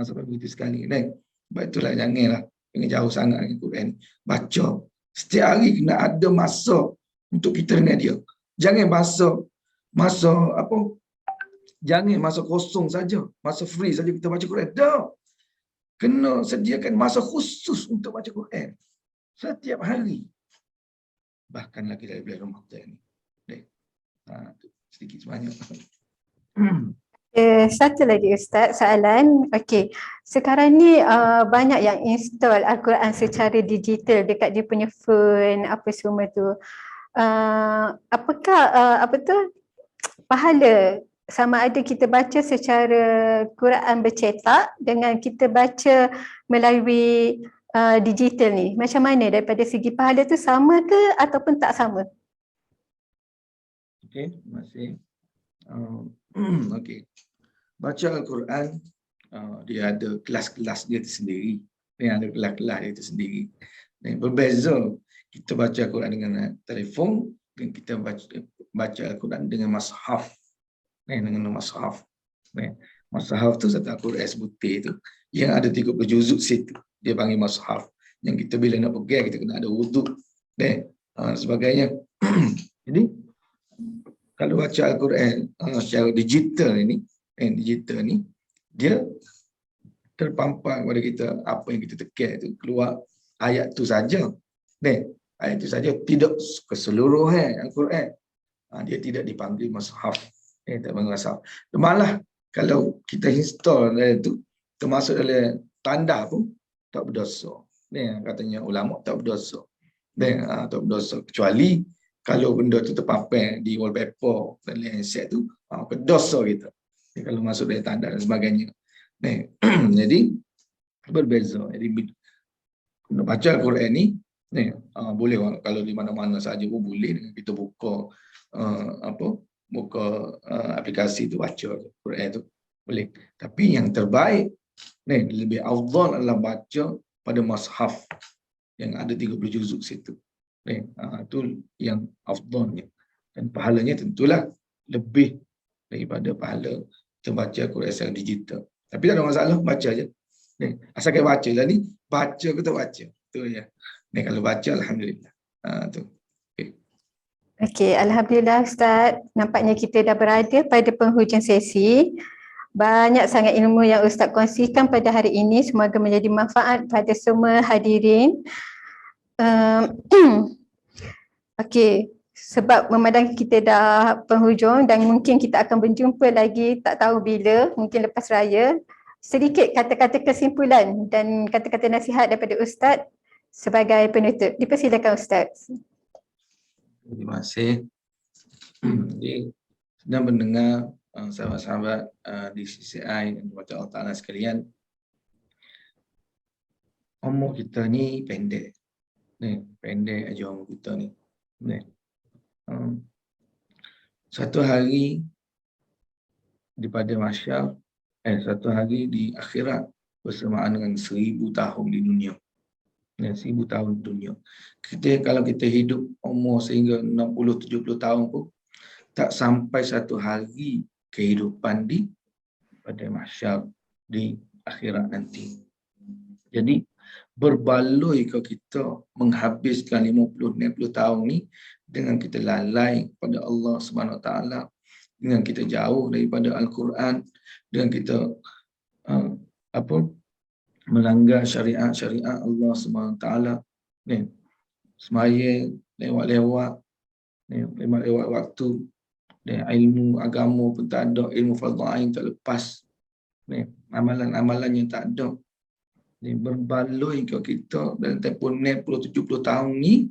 [SPEAKER 2] Sampai begitu sekali. Sebab itulah janganlah jauh sangat dengan Quran. Baca. Setiap hari kena ada masa untuk kita dengan dia. Jangan masa apa? Jangan masa kosong saja, masa free saja kita baca Quran. Tak. Kena sediakan masa khusus untuk baca Quran. Setiap hari. Bahkan lagi dari bulan Ramadan ni. Sedikit sebanyak.
[SPEAKER 1] Satu lagi Ustaz, soalan. Okey, sekarang ni banyak yang install Al-Quran secara digital dekat dia punya phone, apa semua tu. Apakah pahala sama ada kita baca secara Quran bercetak dengan kita baca melalui digital ni? Macam mana daripada segi pahala tu, sama ke ataupun tak sama?
[SPEAKER 2] Okey, terima kasih. Okey. Baca Al-Quran, dia ada kelas-kelas dia tersendiri. Dia ada kelas-kelas dia tersendiri. Berbeza kita baca Al-Quran dengan telefon dan kita baca Al-Quran dengan mushaf. Dengan mushaf. Mushaf tu satu Al-Quran sebutir tu yang ada 30 juzuk situ. Dia panggil mushaf. Yang kita bila nak pegang kita kena ada wuduk dan sebagainya. Jadi kalau baca Al-Quran secara digital ni, dia terpampang kepada kita apa yang kita tekan itu, keluar ayat tu saja. Ayat itu saja, tidak keseluruhan Al-Quran. Dia tidak dipanggil mushaf. Tak panggil mushaf. Malah kalau kita install itu termasuk dalam tanda pun tak berdosa. Katanya ulama tak berdosa. Tak berdosa kecuali kalau benda tu terpampang di wallpaper dan handset tu, berdosa kita. Kalau masuk dari tanda dan sebagainya. Jadi berbeza. Jadi baca Al-Quran ni, boleh kalau di mana-mana saja pun boleh kita buka aplikasi tu baca Al-Quran tu boleh. Tapi yang terbaik lebih afdal adalah baca pada mushaf yang ada 30 juzuk situ. Itu yang afdalnya. Dan pahalanya tentulah lebih daripada pahala kita baca Quran secara digital. Tapi tak ada masalah, baca aja. Asalkan baca lah ni, baca ke tak baca. Tu ya. Kalau baca alhamdulillah. Tu.
[SPEAKER 1] Okey, alhamdulillah Ustaz. Nampaknya kita dah berada pada penghujung sesi. Banyak sangat ilmu yang Ustaz kongsikan pada hari ini. Semoga menjadi manfaat pada semua hadirin. Okey, sebab memandang kita dah penghujung dan mungkin kita akan berjumpa lagi tak tahu bila, mungkin lepas raya. Sedikit kata-kata kesimpulan dan kata-kata nasihat daripada Ustaz sebagai penutup. Dipersilakan Ustaz.
[SPEAKER 2] Terima kasih. Jadi, sedang mendengar sahabat-sahabat di CCI dan baca Allah Ta'ala sekalian. Umur kita ni pendek. Pendek aja umur kita ni. Satu hari di pada mahsyar, satu hari di akhirat bersamaan dengan 1000 tahun di dunia. 1000 tahun di dunia. Kalau kita hidup umur sehingga 60-70 tahun pun tak sampai satu hari kehidupan di pada mahsyar di akhirat nanti. Jadi berbaloi kalau kita menghabiskan 50-60 tahun ni dengan kita lalai pada Allah Subhanahu Wa Taala, dengan kita jauh daripada Al-Quran, dengan kita melanggar syariat-syariat Allah Subhanahu Wa Taala, sembahyang lewat-lewat waktu, ilmu agama pun tak ada, ilmu fardhu ain tak lepas, amalan-amalan yang tak ada. Berbaloi kalau kita dalam tempoh 60-70 tahun ni,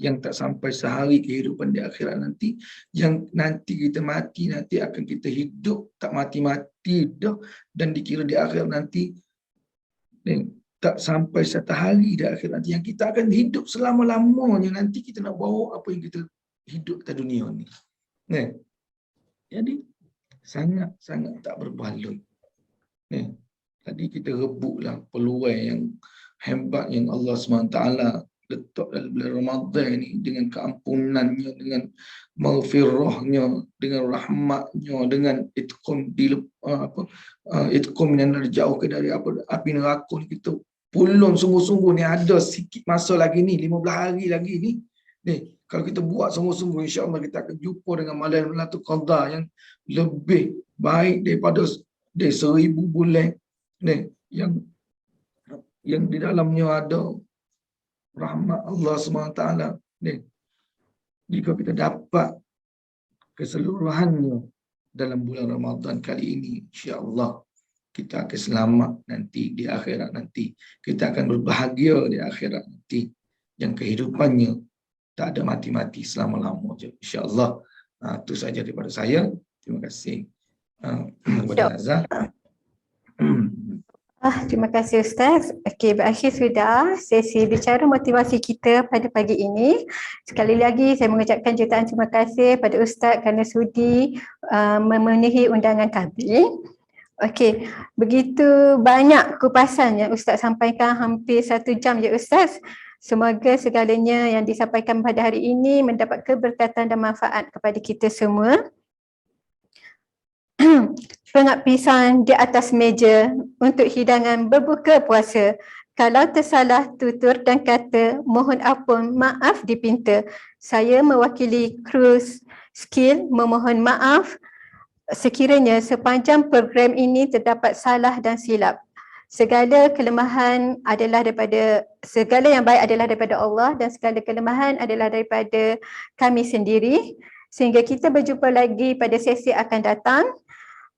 [SPEAKER 2] yang tak sampai sehari kehidupan di akhirat nanti, yang nanti kita mati, nanti akan kita hidup tak mati-mati dah, dan dikira di akhirat nanti tak sampai satu hari di akhirat nanti, yang kita akan hidup selama-lamanya. Nanti kita nak bawa apa yang kita hidup di dunia ni. Jadi sangat-sangat tak berbaloi. Tadi kita rebutlah peluang yang hebat yang Allah SWT letak dalam bulan Ramadan ini, dengan keampunannya, dengan maghfirahnya, dengan rahmatnya, dengan itqum yang dijauhkan dari api neraka ni. Kita pulun sungguh-sungguh ni, ada sikit masa lagi ni, 15 hari lagi ni. Kalau kita buat sungguh-sungguh, insya-Allah kita akan jumpa dengan malam Lailatul Qadar yang lebih baik daripada 1000 bulan ni, yang di dalamnya ada rahmat Allah SWT ni. Jika kita dapat keseluruhannya dalam bulan Ramadan kali ini, insya-Allah kita akan selamat nanti di akhirat nanti. Kita akan berbahagia di akhirat nanti, yang kehidupannya tak ada mati-mati selama-lamanya, insya-Allah. Itu saja daripada saya. Terima kasih kepada Nazar.
[SPEAKER 1] Terima kasih Ustaz. Okey, berakhir sudah sesi bicara motivasi kita pada pagi ini. Sekali lagi saya mengucapkan jutaan terima kasih pada Ustaz kerana sudi memenuhi undangan kami. Okey, begitu banyak kupasan yang Ustaz sampaikan, hampir 1 jam ya Ustaz. Semoga segalanya yang disampaikan pada hari ini mendapat keberkatan dan manfaat kepada kita semua. Penghabisan di atas meja untuk hidangan berbuka puasa. Kalau tersalah tutur dan kata, mohon ampun, maaf dipinta. Saya mewakili kru skill memohon maaf sekiranya sepanjang program ini terdapat salah dan silap. Segala kelemahan adalah daripada, segala yang baik adalah daripada Allah dan segala kelemahan adalah daripada kami sendiri. Sehingga kita berjumpa lagi pada sesi akan datang.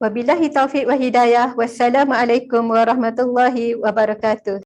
[SPEAKER 1] Wabillahi taufiq wa hidayah. Wassalamualaikum warahmatullahi wabarakatuh.